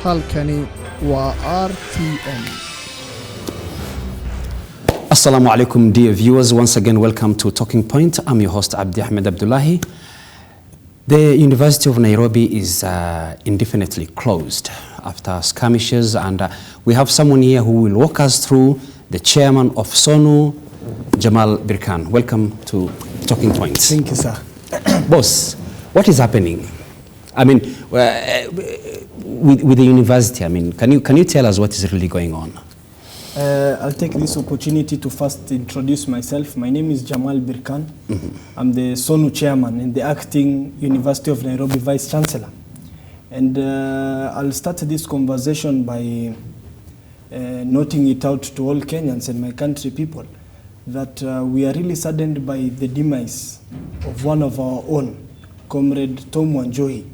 halkani waa RTN. Assalamu alaikum, dear viewers. Once again, welcome to Talking Point. I'm your host, Abdi Ahmed Abdullahi. The University of Nairobi is indefinitely closed after skirmishes, and we have someone here who will walk us through, the chairman of Sonu, Jamal Birkani. Welcome to Talking Points. Thank you, sir. Boss, what is happening? I mean, with the university, I mean, can you tell us what is really going on? I'll take this opportunity to first introduce myself. My name is Jamal Birkani. I'm the Sonu chairman and the acting University of Nairobi vice chancellor. And I'll start this conversation by noting it out to all Kenyans and my country people that we are really saddened by the demise of one of our own, Comrade Tom Wanjohi.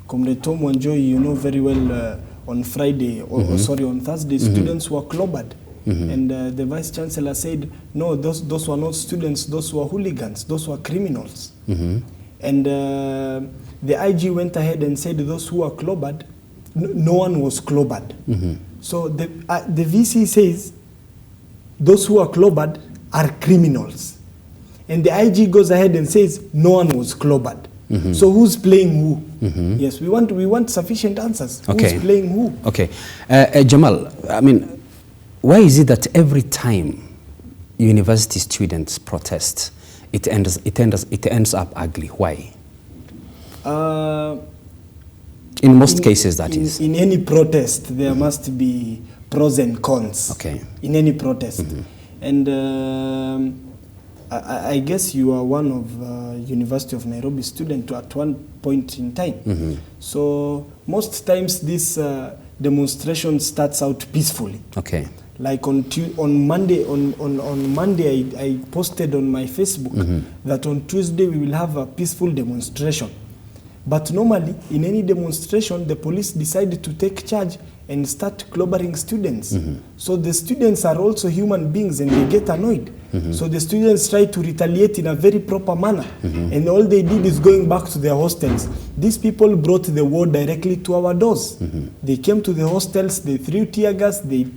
Comrade Tom Wanjohi, you know very well, on Friday, or sorry, on Thursday, students were clobbered. And the Vice Chancellor said, no, those were not students, those were hooligans, those were criminals. And the IG went ahead and said those who were clobbered, no one was clobbered. So the VC says those who are clobbered are criminals. And the IG goes ahead and says no one was clobbered. So who's playing who? Yes, we want sufficient answers. Okay. Who's playing who? Okay, Jamal, I mean, why is it that every time university students protest, it ends up ugly? Why? In most cases, that is. In any protest, there must be pros and cons. Okay. In any protest, and. I guess you are one of University of Nairobi student at one point in time. So most times this demonstration starts out peacefully. Okay. Like on Monday, on Monday I posted on my Facebook that on Tuesday we will have a peaceful demonstration. But normally in any demonstration the police decided to take charge and start clobbering students. So the students are also human beings and they get annoyed. So the students try to retaliate in a very proper manner. And all they did is going back to their hostels. These people brought the war directly to our doors. They came to the hostels, they threw tear gas, they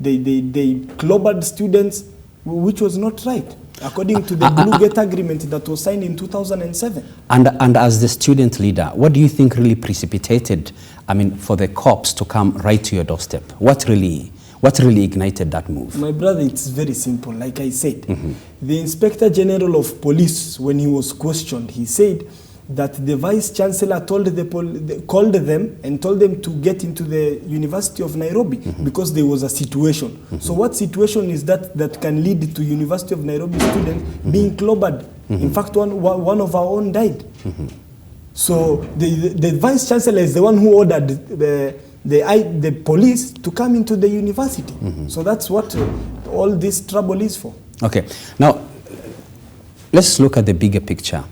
clobbered students, which was not right, according to the Blue Gate Agreement that was signed in 2007. And as the student leader, what do you think really precipitated, I mean, for the cops to come right to your doorstep? What really ignited that move? My brother, it's very simple. Like I said, the Inspector General of Police, when he was questioned, he said that the Vice Chancellor called them and told them to get into the University of Nairobi because there was a situation. So what situation is that can lead to University of Nairobi students being clobbered? In fact, one of our own died. So the Vice Chancellor is the one who ordered the police to come into the university. So that's what all this trouble is for. Okay, now let's look at the bigger picture.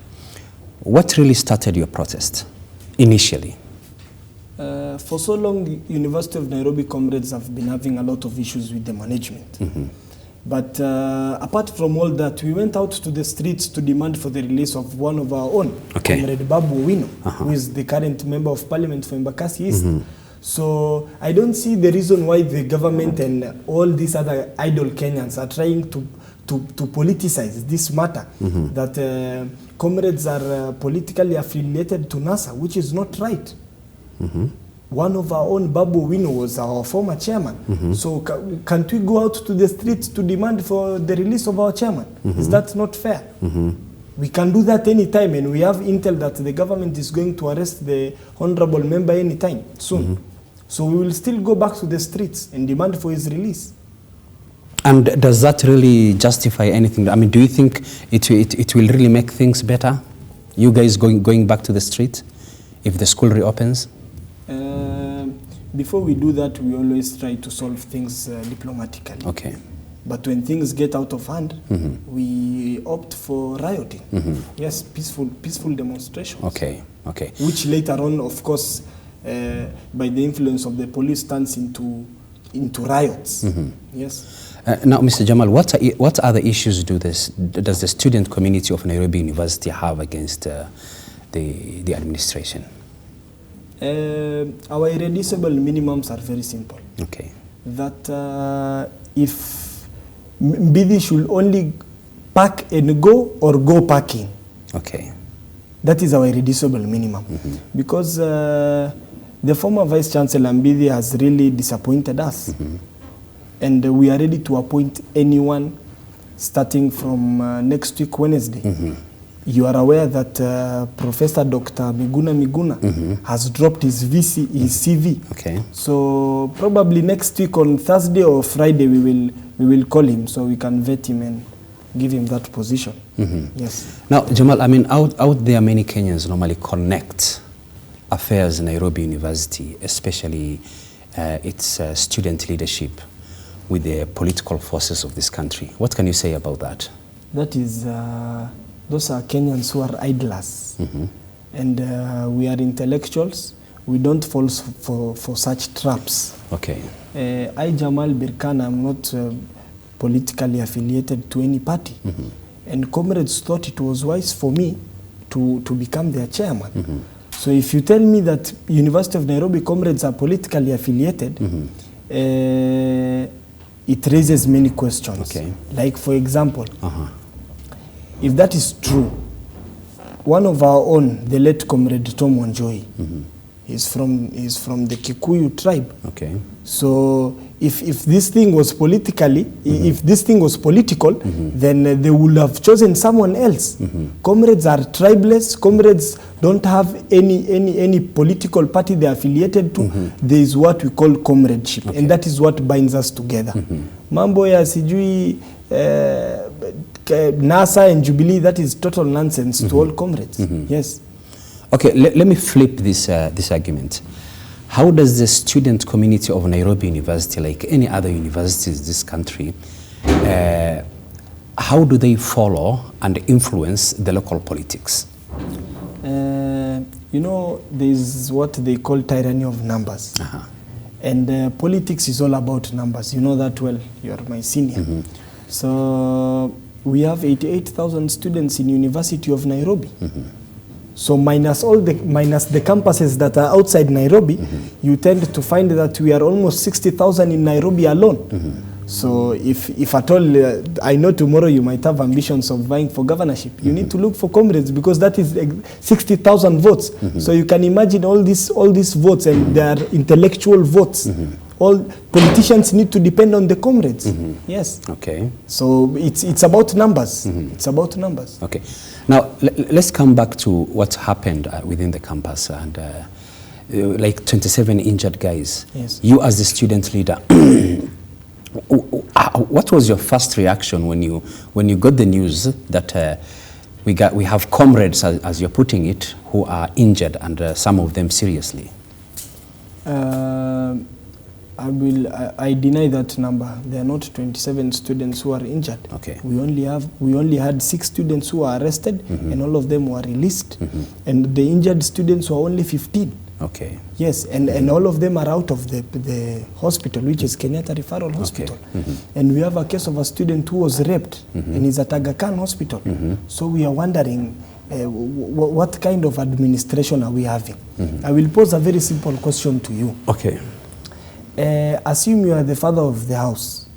What really started your protest initially? For so long, University of Nairobi Comrades have been having a lot of issues with the management. But apart from all that, we went out to the streets to demand for the release of one of our own, Comrade Babu Owino, who is the current member of parliament for Embakasi East. So I don't see the reason why the government and all these other idle Kenyans are trying to politicize this matter, that Comrades are politically affiliated to NASA, which is not right. One of our own, Babu Owino, was our former chairman. So can't we go out to the streets to demand for the release of our chairman? Is that not fair? We can do that anytime, and we have intel that the government is going to arrest the honorable member anytime soon. So we will still go back to the streets and demand for his release. And does that really justify anything? I mean, do you think it will really make things better? You guys going back to the street if the school reopens? Before we do that, we always try to solve things diplomatically. Okay. But when things get out of hand, we opt for rioting. Yes, peaceful demonstrations. Okay. Which later on, of course, by the influence of the police, turns into riots. Yes. Now, Mr. Jamal, what other issues does the student community of Nairobi University have against the administration? Our irreducible minimums are very simple. Okay. That if Mbidi should only pack and go or go packing. Okay. That is our irreducible minimum. Because the former Vice Chancellor Mbidi has really disappointed us. And we are ready to appoint anyone starting from next week, Wednesday. You are aware that Professor Dr. Miguna has dropped his CV. Okay. So probably next week on Thursday or Friday we will call him so we can vet him and give him that position. Yes. Now, Jamal, I mean, out there many Kenyans normally connect affairs in Nairobi University, especially its student leadership, with the political forces of this country. What can you say about that? That is, those are Kenyans who are idlers. And we are intellectuals. We don't fall for such traps. Okay. I, Jamal Birkani, am not politically affiliated to any party. And Comrades thought it was wise for me to become their chairman. So if you tell me that University of Nairobi Comrades are politically affiliated, it raises many questions. Okay. Like, for example, if that is true, one of our own, the late Comrade Tom Wanjohi, is from the Kikuyu tribe. Okay. So if this thing was politically, if this thing was political, then they would have chosen someone else. Comrades are tribeless. Comrades don't have any political party they are affiliated to. There is what we call comradeship, and that is what binds us together. Mambo ya sijui NASA and Jubilee, that is total nonsense to all comrades. Yes. Okay, let me flip this argument. How does the student community of Nairobi University, like any other universities in this country, how do they follow and influence the local politics? You know, there is what they call tyranny of numbers. And politics is all about numbers. You know that well. You are my senior. So we have 88,000 students in University of Nairobi. So minus the campuses that are outside Nairobi, you tend to find that we are almost 60,000 in Nairobi alone. So if at all, I know tomorrow you might have ambitions of vying for governorship, you need to look for Comrades, because that is 60,000 votes. So you can imagine all these votes, and they are intellectual votes. All politicians need to depend on the Comrades. Yes. Okay. So it's about numbers. It's about numbers. Okay. Now let's come back to what happened within the campus, and like 27 injured guys. Yes. You as the student leader, what was your first reaction when you got the news that we have comrades, as you're putting it, who are injured, and some of them seriously? I deny that number. There are not 27 students who are injured. Okay. We only had 6 students who were arrested, and all of them were released. And the injured students were only 15. Okay. Yes, and all of them are out of the hospital, which is Kenyatta Referral Hospital. And we have a case of a student who was raped, and is at Aga Khan Hospital. So we are wondering, what kind of administration are we having? I will pose a very simple question to you. Okay. Assume you are the father of the house,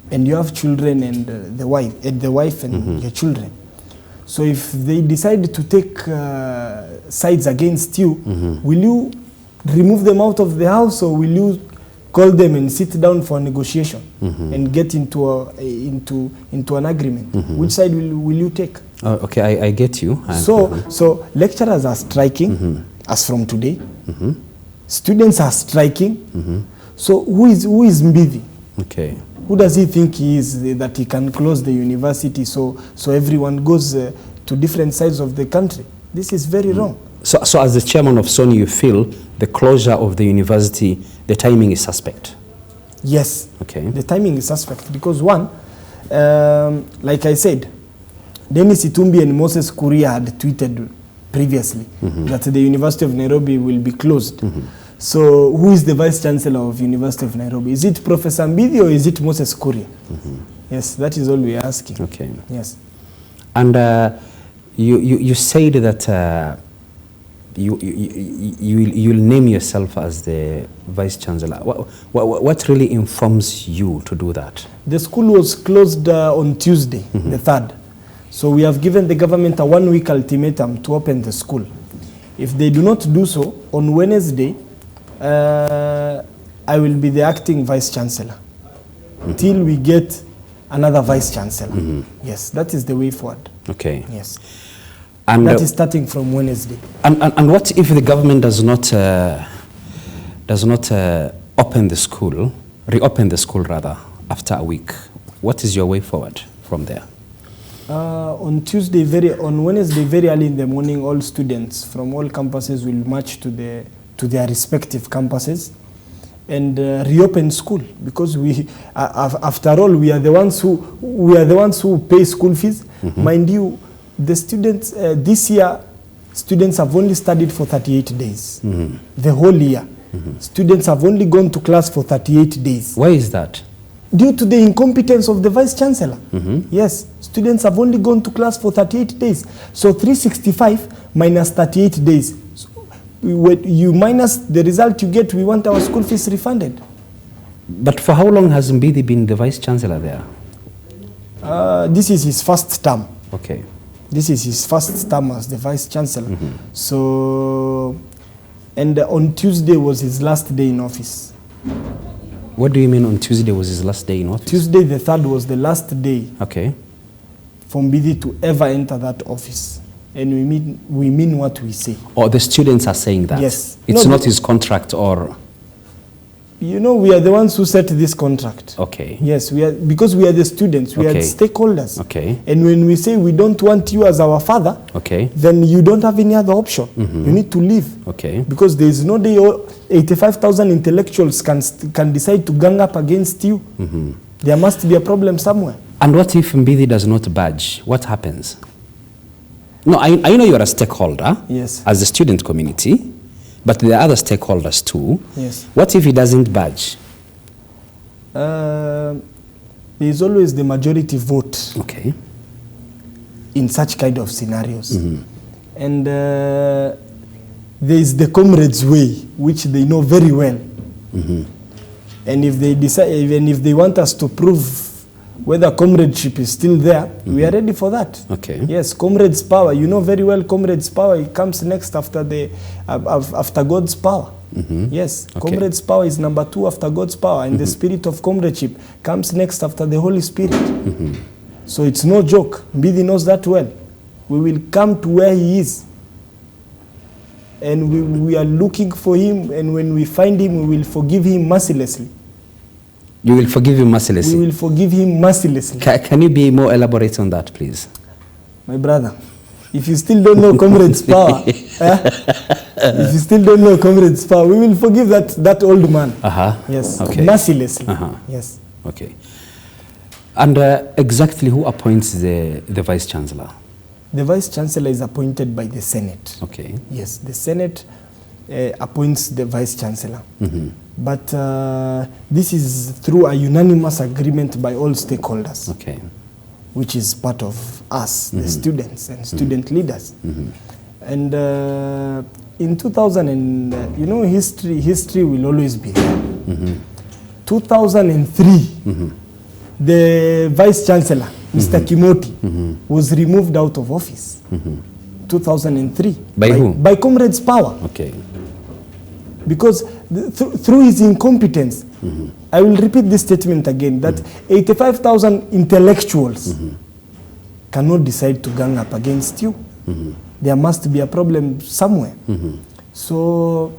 and you have children and the wife and your children. So if they decide to take sides against you, will you remove them out of the house, or will you call them and sit down for a negotiation and get into an agreement? Which side will you take? Okay, I get you. So lecturers are striking as from today. Students are striking. So who is Mbidi? Okay. Who does he think he is, that he can close the university so everyone goes to different sides of the country? This is very wrong. So as the chairman of Sonu, you feel the closure of the university, the timing is suspect? Yes. Okay. The timing is suspect because, one, like I said, Dennis Itumbi and Moses Kuria had tweeted previously that the University of Nairobi will be closed. So who is the Vice Chancellor of University of Nairobi? Is it Professor Mbidi or is it Moses Kuria? Yes, that is all we are asking. Okay. Yes. And you said that you'll name yourself as the Vice Chancellor. What really informs you to do that? The school was closed on Tuesday, the 3rd. So we have given the government a 1-week ultimatum to open the school. If they do not do so, on Wednesday, I will be the acting Vice Chancellor till we get another Vice Chancellor. Yes, that is the way forward. Okay. Yes. And that is starting from Wednesday. And what if the government does not open the school, reopen the school rather, after a week? What is your way forward from there? On Wednesday, very early in the morning, all students from all campuses will march to their respective campuses and reopen school, because after all, we are the ones who pay school fees. Mind you, the students this year, students have only studied for 38 days. The whole year, students have only gone to class for 38 days. Why is that? Due to the incompetence of the Vice Chancellor. Yes, students have only gone to class for 38 days. So 365 minus 38 days. You minus the result you get, we want our school fees refunded. But for how long has Mbidi been the Vice Chancellor there? This is his first term. Okay. This is his first term as the Vice Chancellor. So, and on Tuesday was his last day in office. What do you mean on Tuesday was his last day in office? Tuesday the 3rd was the last day for Mbidi to ever enter that office. And we mean what we say. Or the students are saying that? Yes. It's not his contract, or? You know, we are the ones who set this contract. Okay. Yes, because we are the students, we are the stakeholders. Okay. And when we say we don't want you as our father, then you don't have any other option. You need to leave. Okay. Because there is no day 85,000 intellectuals can decide to gang up against you. There must be a problem somewhere. And what if Mbidi does not budge? What happens? No, I know you are a stakeholder. Yes. As the student community, but there are other stakeholders too. Yes. What if he doesn't budge? There is always the majority vote. Okay. In such kind of scenarios. And there is the Comrades way, which they know very well. And if they decide, even if they want us to prove whether comradeship is still there, we are ready for that. Okay. Yes, Comrades power. You know very well Comrades power. It comes next after after God's power. Yes, Comrades power is number 2 after God's power, and the spirit of comradeship comes next after the Holy Spirit. So it's no joke. Mbidi knows that well. We will come to where he is, and we are looking for him, and when we find him, we will forgive him mercilessly. You will forgive him mercilessly? We will forgive him mercilessly. Can you be more elaborate on that, please? My brother, if you still don't know Comrades power, if you still don't know Comrades power, we will forgive that old man. Yes, mercilessly. Yes. Okay. And exactly who appoints the Vice Chancellor? The Vice Chancellor is appointed by the Senate. Okay. Yes, the Senate appoints the Vice Chancellor. But this is through a unanimous agreement by all stakeholders, which is part of us, the students and student leaders. And in 2000, and you know, history will always be there. 2003, the Vice Chancellor, Mr. Kimoti, was removed out of office. 2003. By whom? By Comrades power. Okay. Because through his incompetence, I will repeat this statement again, that 85,000 intellectuals cannot decide to gang up against you. There must be a problem somewhere. So,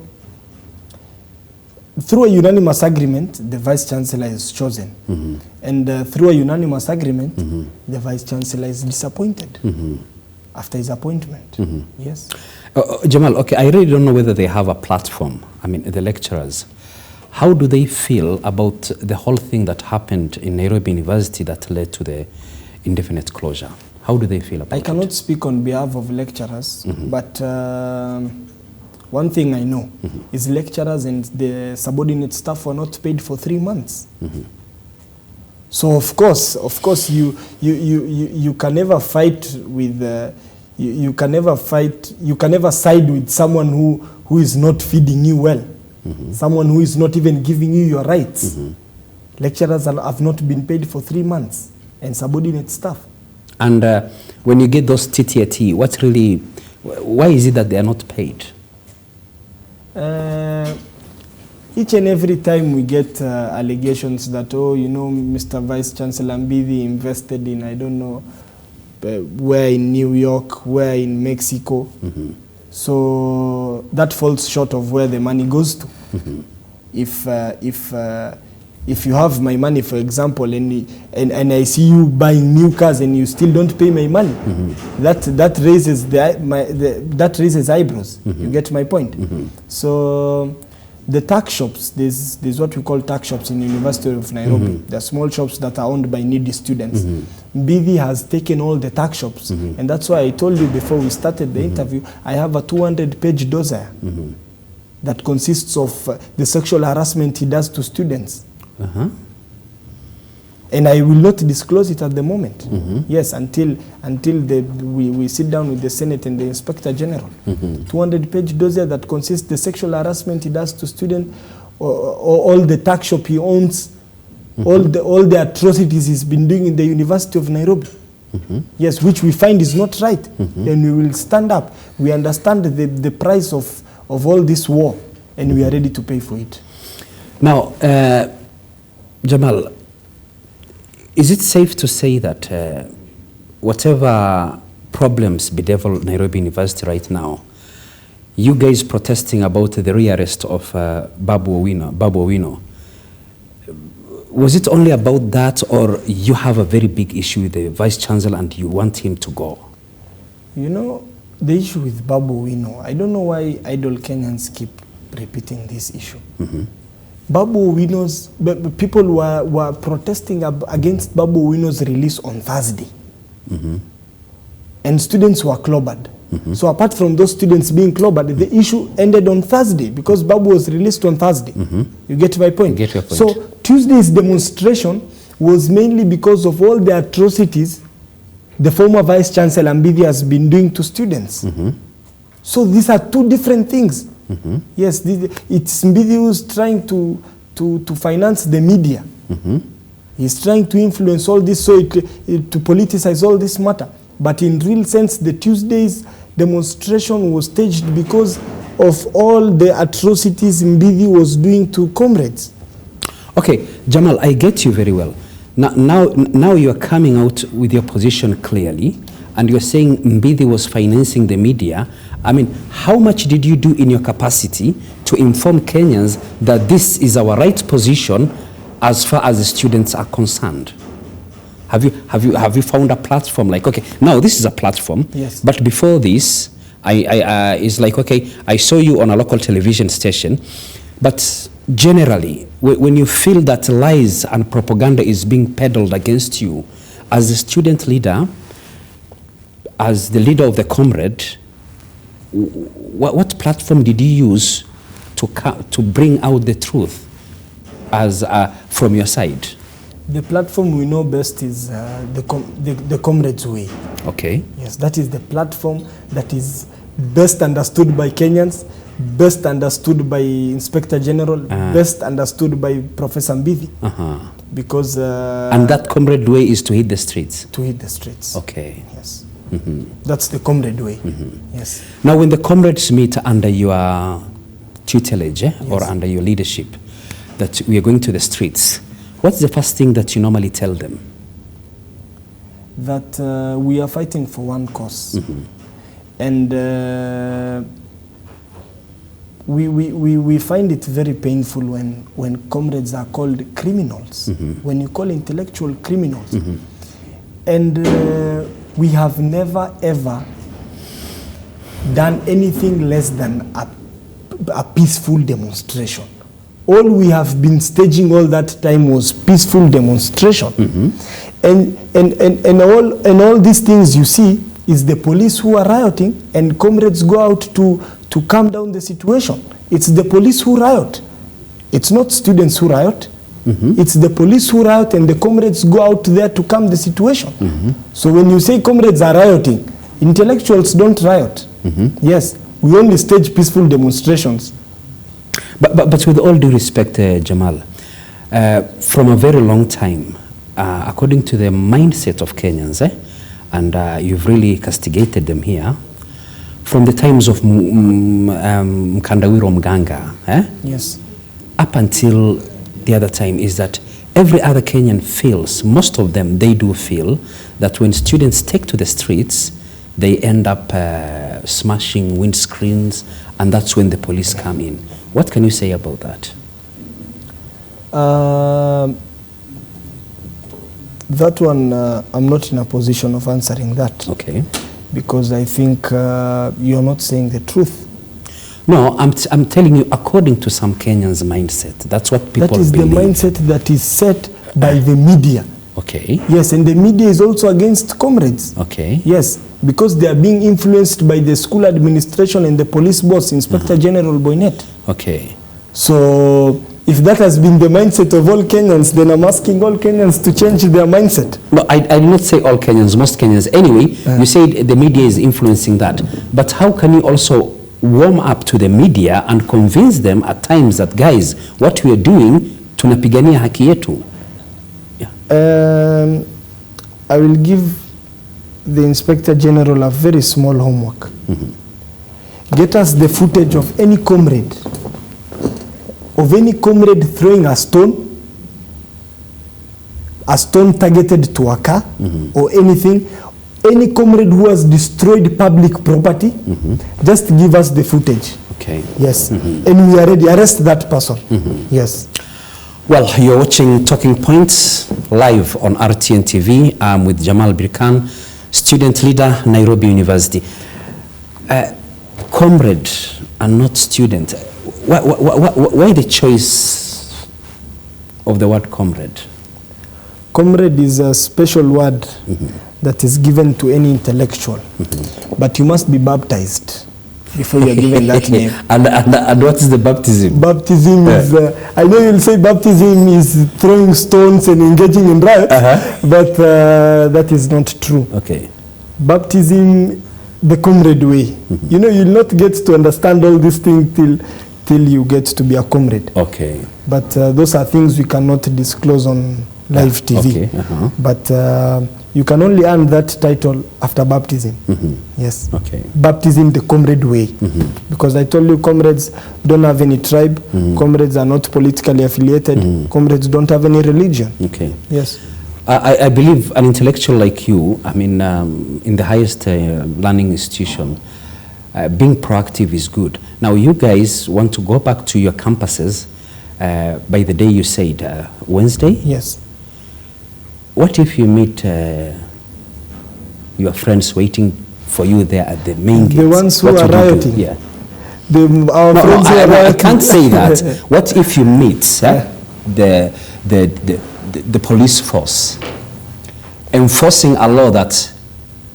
through a unanimous agreement, the Vice Chancellor is chosen. And through a unanimous agreement, the Vice Chancellor is disappointed after his appointment. Yes. Jamal, okay, I really don't know whether they have a platform. I mean, the lecturers. How do they feel about the whole thing that happened in Nairobi University that led to the indefinite closure? How do they feel about it? I cannot speak on behalf of lecturers, but one thing I know is lecturers and the subordinate staff were not paid for 3 months. So of course, you can never fight with you can never fight, you can never side with someone who is not feeding you well, someone who is not even giving you your rights. Lecturers have not been paid for 3 months, and subordinate staff. And when you get those TTAT, what really, why is it that they are not paid? Each and every time we get allegations that, oh, you know, Mr. Vice Chancellor Mbidi invested in, I don't know, where in New York, where in Mexico. So that falls short of where the money goes to. If you have my money, for example, and I see you buying new cars and you still don't pay my money, that raises eyebrows. You get my point? So the tax shops, there's what we call tax shops in the University of Nairobi. They're small shops that are owned by needy students. Mbidi has taken all the tax shops, and that's why I told you before we started the interview, I have a 200-page dossier that consists of the sexual harassment he does to students. And I will not disclose it at the moment. Yes, until we sit down with the Senate and the Inspector General. 200-page dossier that consists the sexual harassment he does to students, or all the tax shop he owns, all the atrocities he's been doing in the University of Nairobi. Yes, which we find is not right. And we will stand up. We understand the price of all this war, and we are ready to pay for it. Now, Jamal, is it safe to say that whatever problems bedevil Nairobi University right now, you guys protesting about the rearrest of Babu Owino, was it only about that, or you have a very big issue with the Vice Chancellor and you want him to go? You know, the issue with Babu Owino, I don't know why idle Kenyans keep repeating this issue. Babu Owino's, people were protesting against Babu Owino's release on Thursday. And students were clobbered. So apart from those students being clobbered, the issue ended on Thursday because Babu was released on Thursday. You get my point? Get your point. So Tuesday's demonstration was mainly because of all the atrocities the former Vice Chancellor Mbidi has been doing to students. So these are two different things. Yes, it's Mbidi who's trying to finance the media. He's trying to influence all this, so to politicize all this matter. But in real sense, the Tuesday's demonstration was staged because of all the atrocities Mbidi was doing to comrades. Okay, Jamal, I get you very well. Now you are coming out with your position clearly, and you're saying Mbidi was financing the media. I mean, how much did you do in your capacity to inform Kenyans that this is our right position as far as the students are concerned? Have you found a platform like, okay, now this is a platform, yes, but before this, it's like, okay, I saw you on a local television station, but generally, when you feel that lies and propaganda is being peddled against you, as a student leader, as the leader of the Comrade, what platform did you use to bring out the truth as from your side? The platform we know best is the Comrades way. Okay. Yes, that is the platform that is best understood by Kenyans, best understood by Inspector General, best understood by Professor Mbidi. Because and that Comrade way is to hit the streets. To hit the streets. Okay. Yes. That's the Comrade way. Yes. Now, when the Comrades meet under your tutelage or under your leadership, that we are going to the streets, what's the first thing that you normally tell them? That we are fighting for one cause. And we find it very painful when comrades are called criminals, when you call intellectual criminals. And we have never ever done anything less than a peaceful demonstration. All we have been staging all that time was peaceful demonstration. And all these things you see is the police who are rioting, and comrades go out to calm down the situation. It's the police who riot. It's not students who riot. It's the police who riot, and the comrades go out there to calm the situation. So when you say comrades are rioting, Intellectuals don't riot. Yes, we only stage peaceful demonstrations. But with all due respect, Jamal, from a very long time, according to the mindset of Kenyans, and you've really castigated them here, from the times of Mkandawiro Mganga, Yes. up until the other time, is that every other Kenyan feels, most of them, they do feel that when students take to the streets, they end up smashing windscreens, and that's when the police come in. What can you say about that? That one, I'm not in a position of answering that. Okay. Because I think you're not saying the truth. No, I'm telling you, according to some Kenyans' mindset, that's what people believe. That is the mindset that is set by the media. Okay. Yes, and the media is also against Comrades. Okay. Yes, because they are being influenced by the school administration and the police boss, Inspector General Boynet. Okay. So, if that has been the mindset of all Kenyans, then I'm asking all Kenyans to change their mindset. No, I did not say all Kenyans, most Kenyans. Anyway, you said the media is influencing that. But how can you also warm up to the media and convince them at times that, guys, what we are doing, tunapigania haki yetu? Yeah. I will give the Inspector General a very small homework. Get us the footage of any comrade throwing a stone targeted to a car or anything, any comrade who has destroyed public property, just give us the footage. Okay. Yes, and we are ready. Arrest that person. Yes. Well, you're watching Talking Points live on RTN TV. I'm with Jamal Birkani, student leader, Nairobi University. Comrade and not student. Why the choice of the word comrade? Comrade is a special word that is given to any intellectual, but you must be baptized before you are given that name. And what is the baptism? Baptism is, I know you'll say baptism is throwing stones and engaging in riots, but that is not true. Okay. Baptism, the comrade way. You know, you'll not get to understand all these things till you get to be a comrade. Okay. But those are things we cannot disclose on live TV. Okay. But you can only earn that title after baptism. Yes. Okay. Baptism the comrade way. Because I told you, comrades don't have any tribe. Comrades are not politically affiliated. Comrades don't have any religion. Okay. Yes. I believe an intellectual like you, I mean, in the highest learning institution, being proactive is good. Now, you guys want to go back to your campuses by the day you said, Wednesday? Yes. What if you meet your friends waiting for you there at the main gate? The ones who are rioting? Yeah. Our friends who are I rioting. can't say that. What if you meet the police force enforcing a law that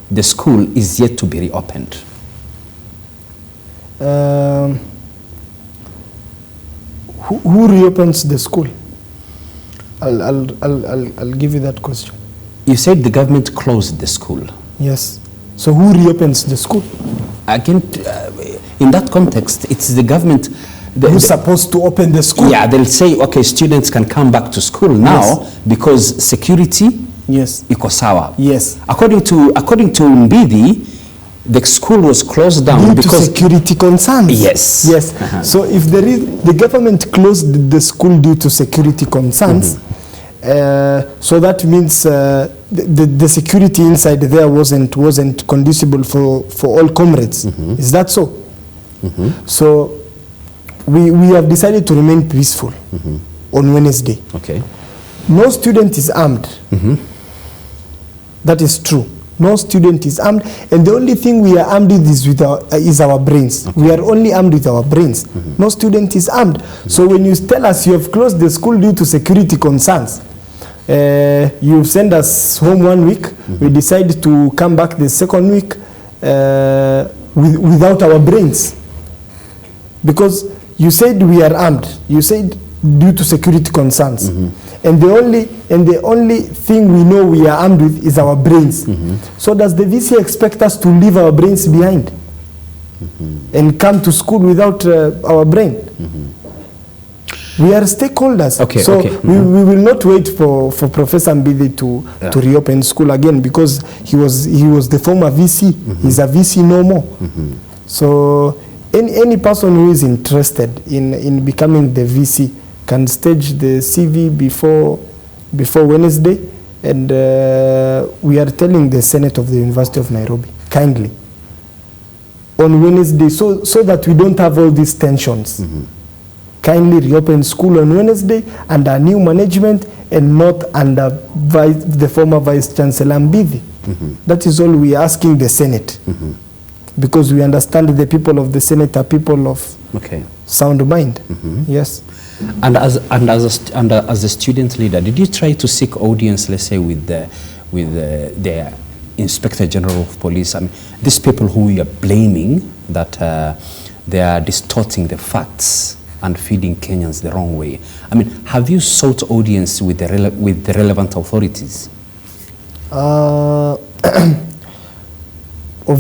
the school is yet to be reopened? Who reopens the school? I'll give you that question. You said the government closed the school. Yes. So who reopens the school? Again, in that context, it's the government who's supposed to open the school. Yeah, they'll say, okay, students can come back to school now because security iko sawa. Yes. According to Mbidi, the school was closed down due because to security concerns. Yes. Yes. So if the government closed the school due to security concerns, so that means the security inside there wasn't conducible for all comrades. Is that so? So we have decided to remain peaceful on Wednesday. Okay. No student is armed. That is true. No student is armed, and the only thing we are armed with is our brains. Okay. We are only armed with our brains. No student is armed. So when you tell us you have closed the school due to security concerns, you send us home 1 week, we decide to come back the second week without our brains. Because you said we are armed. You said due to security concerns. And the only thing we know we are armed with is our brains. So does the VC expect us to leave our brains behind and come to school without our brain? We are stakeholders. Okay, so okay. we will not wait for Professor Mbidi to reopen school again, because he was the former VC. He's a VC no more. So any person who is interested in becoming the VC can stage the CV before Wednesday, and we are telling the Senate of the University of Nairobi kindly on Wednesday, so that we don't have all these tensions. Kindly reopen school on Wednesday under new management and not under the former Vice Chancellor Mbidi. That is all we are asking the Senate, because we understand the people of the Senate are people of sound mind. Yes. And as a student leader, did you try to seek audience, let's say, with the Inspector General of Police? I mean, these people who we are blaming that they are distorting the facts and feeding Kenyans the wrong way. I mean, have you sought audience with the relevant authorities? Of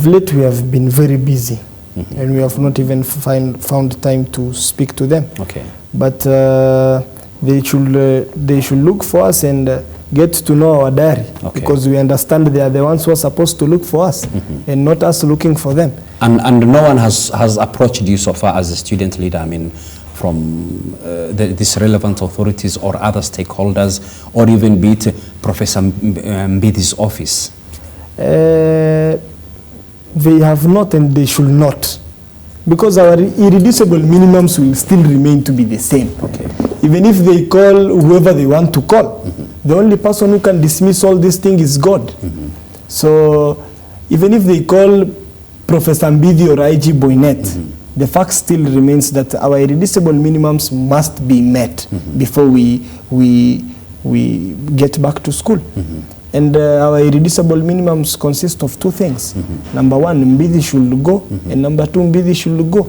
late, we have been very busy, and we have not even found time to speak to them. Okay. But they should look for us and get to know our diary, because we understand they are the ones who are supposed to look for us, and not us looking for them. And no one has approached you so far as a student leader, I mean, from these relevant authorities or other stakeholders, or even be it Professor Mbidi's office? They have not, and they should not, because our irreducible minimums will still remain to be the same. Even if they call whoever they want to call, the only person who can dismiss all these things is God. So even if they call Professor Mbidi or IG Boynet, the fact still remains that our irreducible minimums must be met before we get back to school. And our irreducible minimums consist of two things. Number one, Mbidi should go, and number two, Mbidi should go.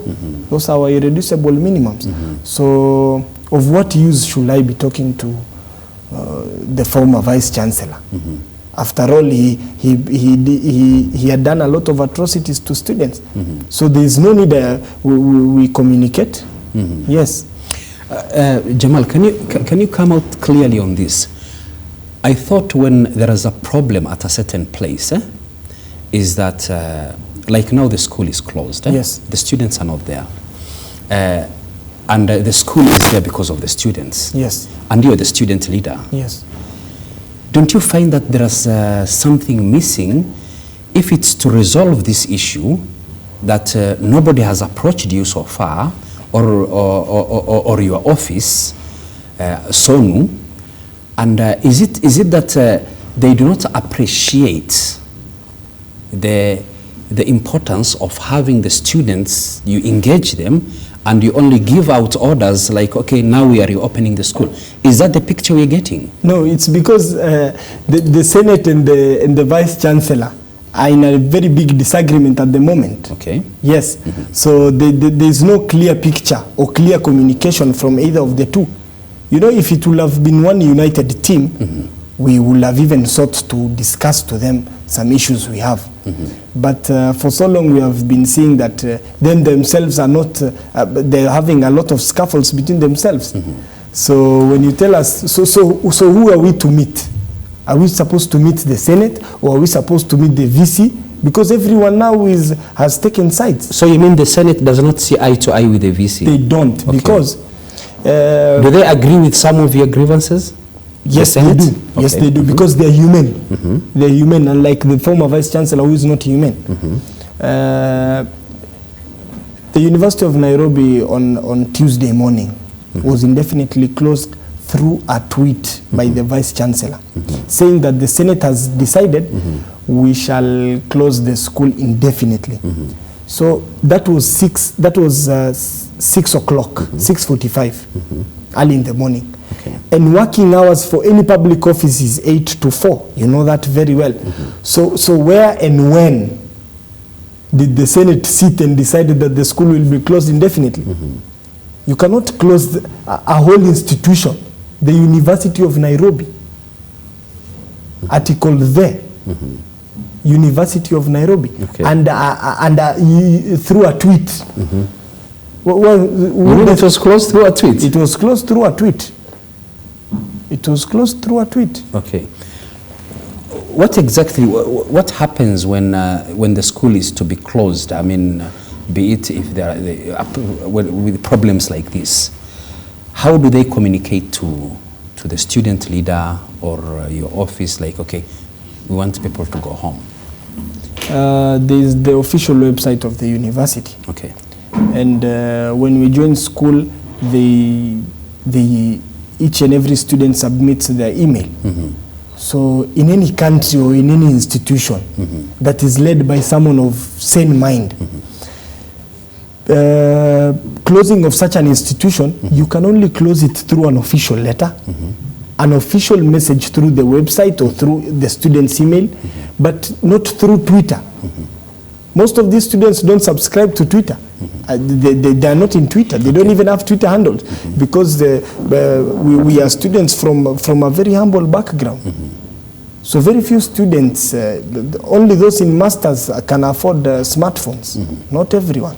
Those are our irreducible minimums. So of what use should I be talking to the former Vice Chancellor? After all, he had done a lot of atrocities to students. So there is no need we communicate. Yes. Jamal, can you come out clearly on this? I thought when there is a problem at a certain place, is that, like now the school is closed. Yes. The students are not there. And the school is there because of the students. Yes. And you're the student leader. Yes. Don't you find that there is something missing if it's to resolve this issue that nobody has approached you so far, or your office, Sonu? And is it that they do not appreciate the importance of having the students, you engage them, and you only give out orders like, okay, now we are reopening the school? Is that the picture we're getting? No, it's because the Senate and the Vice Chancellor are in a very big disagreement at the moment. Okay. Yes. So there's no clear picture or clear communication from either of the two. You know, if it would have been one united team, we would have even sought to discuss to them some issues we have. But for so long we have been seeing that them themselves are not, they're having a lot of scuffles between themselves. So when you tell us, so who are we to meet? Are we supposed to meet the Senate, or are we supposed to meet the VC? Because everyone now has taken sides. So you mean the Senate does not see eye to eye with the VC? They don't, because... do they agree with some of your grievances? Yes, they do. Yes, they do, because they're human. They're human, unlike the former Vice Chancellor who is not human. The University of Nairobi on Tuesday morning was indefinitely closed through a tweet by the Vice Chancellor, saying that the Senate has decided we shall close the school indefinitely. So that was 6 o'clock, 6:45, early in the morning. And working hours for any public office is 8 to 4. You know that very well. So where and when did the Senate sit and decided that the school will be closed indefinitely? You cannot close a whole institution the University of Nairobi. Article there. University of Nairobi. Okay. And through a tweet. It was closed through a tweet? It was closed through a tweet. It was closed through a tweet. Okay. What exactly, what happens when the school is to be closed? I mean, be it if there are with problems like this, how do they communicate to the student leader or your office, like, okay, we want people to go home? There's the official website of the university. Okay. And when we join school, each and every student submits their email. So in any country or in any institution that is led by someone of sane mind, closing of such an institution, you can only close it through an official letter, an official message through the website or through the student's email, but not through Twitter. Most of these students don't subscribe to Twitter. They are not in Twitter. They don't even have Twitter handles because we are students from a very humble background. So very few students, only those in masters can afford smartphones. Not everyone.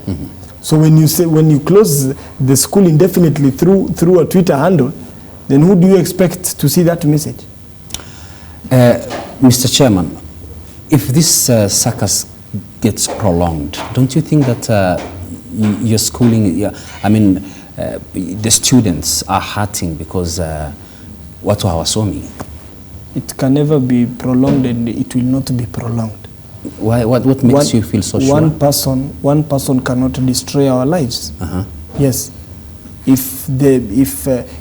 So when you close the school indefinitely through a Twitter handle, then who do you expect to see that message? Mr. Chairman, if this circus gets prolonged, don't you think that your schooling, I mean, the students are hurting because watu hawasomi? It can never be prolonged, and it will not be prolonged. Why? What makes you feel so sure? One person cannot destroy our lives. Yes. If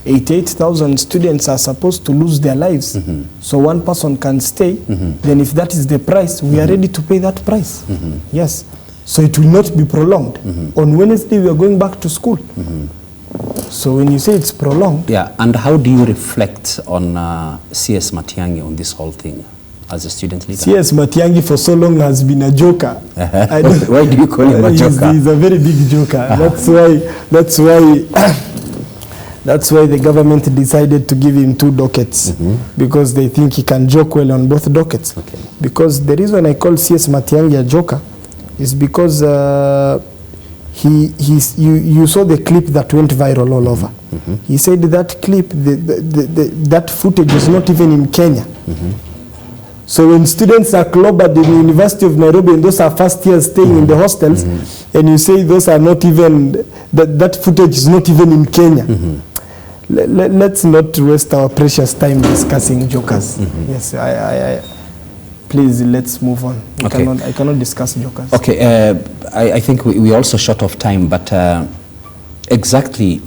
88,000 students are supposed to lose their lives, so one person can stay, then if that is the price, we are ready to pay that price. Yes. So it will not be prolonged. On Wednesday, we are going back to school. So when you say it's prolonged... Yeah, and how do you reflect on CS Matiang'i on this whole thing as a student leader? CS Matiang'i for so long has been a joker. Why do you call him a joker? He's a very big joker. That's why the government decided to give him 2 dockets, because they think he can joke well on both dockets. Okay. Because the reason I call CS Matiang'i a joker is because you saw the clip that went viral all over. He said that clip, that footage is not even in Kenya. So when students are clobbered in the University of Nairobi and those are first years staying in the hostels, and you say those are not even, that footage is not even in Kenya. Let's not waste our precious time discussing jokers. Yes, please, let's move on. I cannot discuss jokers. Okay, I think we also short of time, but exactly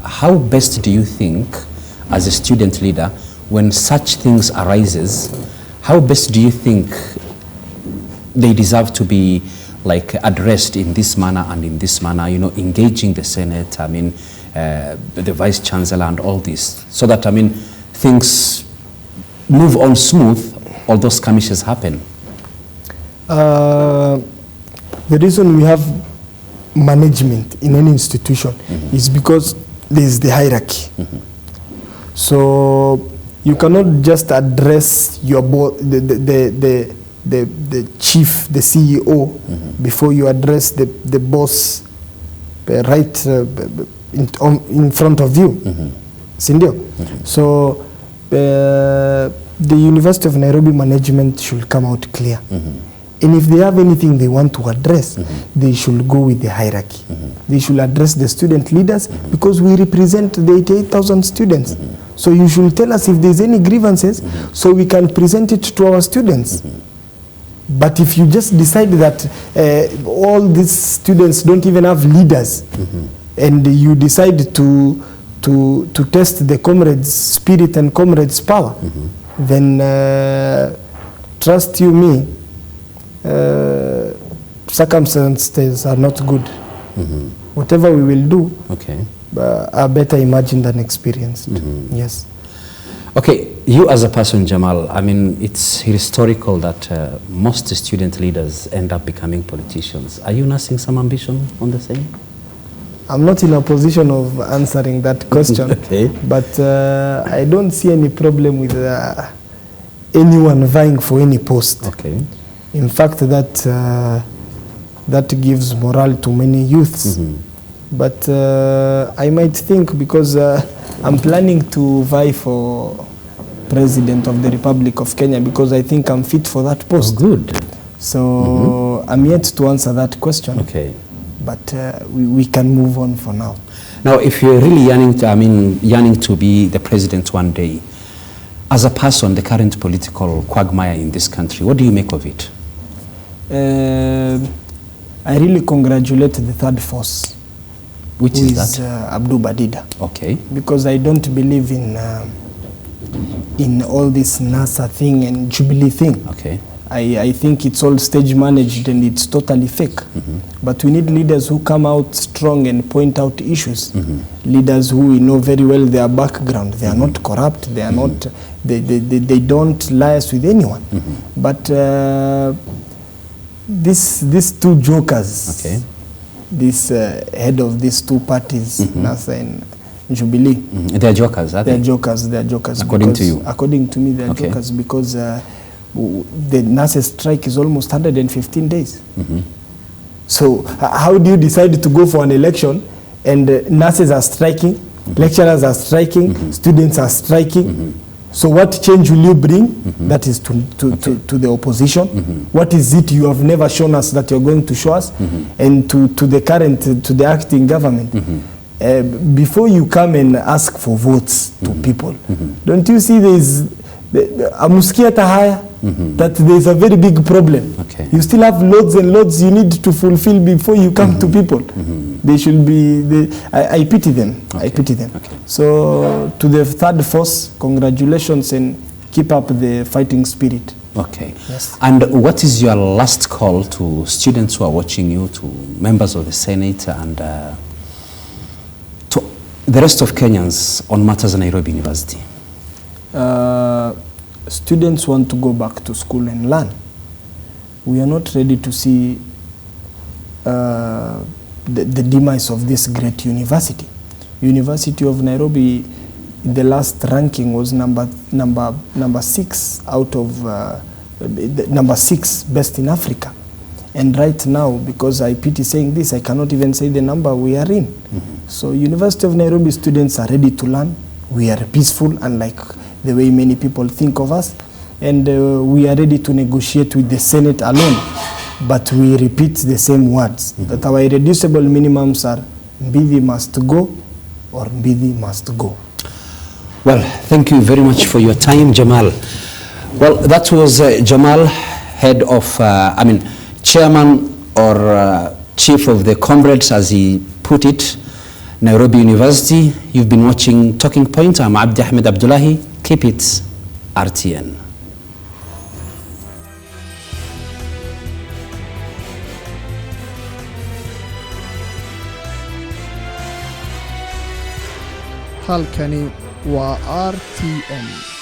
how best do you think, as a student leader, when such things arises, how best do you think they deserve to be like addressed in this manner and in this manner, you know, engaging the Senate, I mean, the Vice Chancellor and all this, so that, I mean, things move on smooth, although skirmishes happen? The reason we have management in any institution is because there is the hierarchy. So you cannot just address your the chief, the CEO, before you address the boss right in front of you. Sindio? So the University of Nairobi management should come out clear. And if they have anything they want to address, they should go with the hierarchy. They should address the student leaders, because we represent the 88,000 students. So you should tell us if there's any grievances, so we can present it to our students. But if you just decide that all these students don't even have leaders, and you decide to test the Comrades' spirit and Comrades' power, then trust you me, circumstances are not good. Whatever we will do, are better imagined than experienced. Yes. Okay, you as a person, Jamal, I mean, it's historical that most student leaders end up becoming politicians. Are you nursing some ambition on the same? I'm not in a position of answering that question. Okay. But I don't see any problem with anyone vying for any post. Okay. In fact, that gives morale to many youths. But I might think, because I'm planning to vie for President of the Republic of Kenya, because I think I'm fit for that post. Oh, good. So I'm yet to answer that question. Okay. But we can move on for now. Now, if you're really yearning to be the president one day, as a person, the current political quagmire in this country, what do you make of it? I really congratulate the third force. Which is that? Abdul Badida. Okay. Because I don't believe in all this NASA thing and Jubilee thing. Okay. I think it's all stage managed and it's totally fake. But we need leaders who come out strong and point out issues. Leaders who we know very well their background. They are not corrupt. They are not. They don't liaise with anyone. But these two jokers. Okay. This head of these two parties, NASA and Jubilee. They are jokers, are they? They are jokers. They are jokers. According to you? According to me, they are jokers because the NASA strike is almost 115 days. So how do you decide to go for an election and nurses are striking, lecturers are striking, students are striking? So what change will you bring? That is to the opposition. What is it you have never shown us that you're going to show us? And to the acting government. Before you come and ask for votes to people, don't you see that there's a very big problem? You still have loads and loads you need to fulfill before you come to people. They should be, I pity them. I pity them. So to the third force, congratulations and keep up the fighting spirit. Okay. Yes. And what is your last call to students who are watching you, to members of the Senate and to the rest of Kenyans on matters in Nairobi University? Students want to go back to school and learn. We are not ready to see the demise of this great university. University of Nairobi, the last ranking was number 6 out of number 6 best in Africa. And right now, because I pity saying this, I cannot even say the number we are in. So University of Nairobi students are ready to learn. We are peaceful, unlike the way many people think of us, and we are ready to negotiate with the Senate alone, but we repeat the same words, that our irreducible minimums are Mbidi must go or Mbidi must go. Well, thank you very much for your time, Jamal. Well, that was Jamal, head of, chairman or chief of the Comrades, as he put it, Nairobi University. You've been watching Talking Point. I'm Abdi Ahmed Abdullahi. Keep it RTN. halkani waa RTN.